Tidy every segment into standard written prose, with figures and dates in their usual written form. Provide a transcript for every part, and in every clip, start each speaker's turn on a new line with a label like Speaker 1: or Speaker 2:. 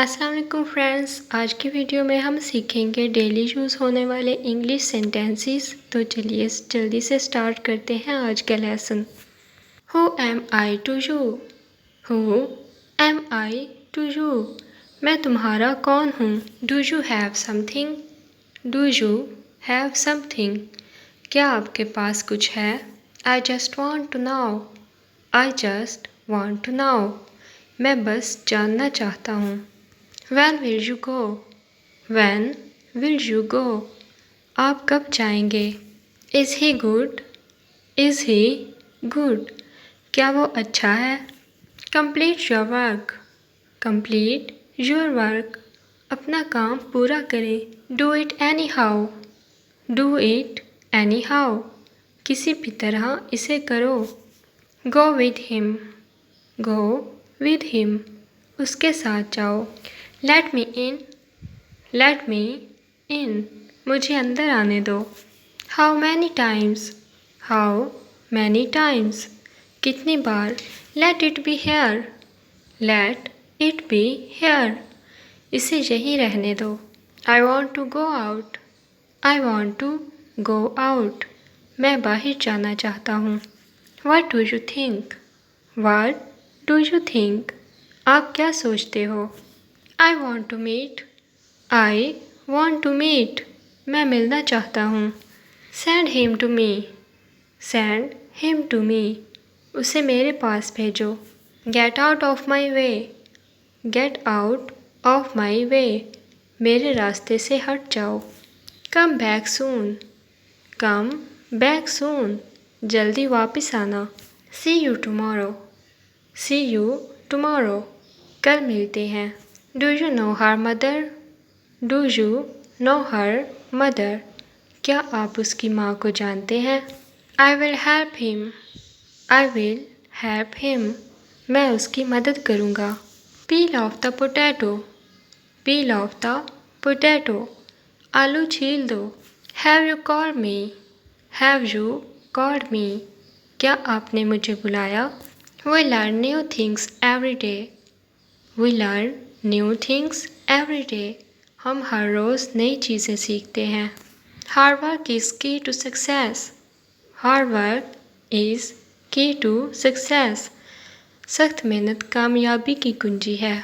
Speaker 1: अस्सलाम वालेकुम फ्रेंड्स, आज की वीडियो में हम सीखेंगे डेली यूज़ होने वाले इंग्लिश सेंटेंसेस। तो चलिए जल्दी से स्टार्ट करते हैं आज का lesson. Who am I to you? Who am I to you? मैं तुम्हारा कौन हूँ? Do you have something? Do you have something? क्या आपके पास कुछ है? I just want to know. I just want to know. मैं बस जानना चाहता हूँ। When will you go? When will you go? आप कब जाएंगे? Is he good? Is he good? क्या वो अच्छा है? Complete your work. Complete your work. अपना काम पूरा करें। Do it anyhow. Do it anyhow. किसी भी तरह इसे करो। Go with him. Go with him. उसके साथ जाओ। Let me in. Let me in. मुझे अंदर आने दो। How many times? How many times? कितनी बार? Let it be here. Let it be here. इसे यहीं रहने दो। I want to go out. I want to go out. मैं बाहर जाना चाहता हूँ। What do you think? What do you think? आप क्या सोचते हो? I want to meet. I want to meet. मैं मिलना चाहता हूँ। Send him to me. Send him to me. उसे मेरे पास भेजो। Get out of my way. Get out of my way. मेरे रास्ते से हट जाओ। Come back soon. Come back soon. जल्दी वापस आना। See you tomorrow. See you tomorrow. कल मिलते हैं। Do you know her mother? Do you know her mother? क्या आप उसकी माँ को जानते हैं? I will help him. I will help him. मैं उसकी मदद करूँगा। Peel off the potato. Peel off the potato. आलू छील दो। Have you called me? Have you called me? क्या आपने मुझे बुलाया? We learn new things every day. We learn new things every day. हम हर रोज़ नई चीज़ें सीखते हैं। Hard work is key to success. Hard work is key to success. सख्त मेहनत कामयाबी की कुंजी है।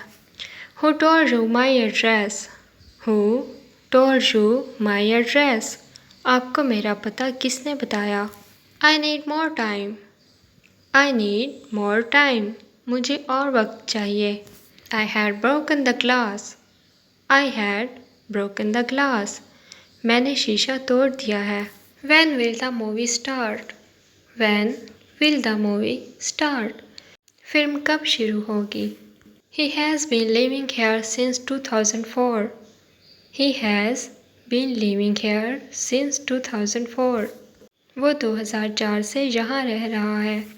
Speaker 1: Who told you my address? Who told you my address? आपको मेरा पता किसने बताया? I need more time. I need more time. मुझे और वक्त चाहिए। I had broken the glass. I had broken the glass. मैंने शीशा तोड़ दिया है। When will the movie start? When will the movie start? Film कब शुरू होगी? He has been living here since 2004. He has been living here since 2004. वो 2004 से यहाँ रह रहा है।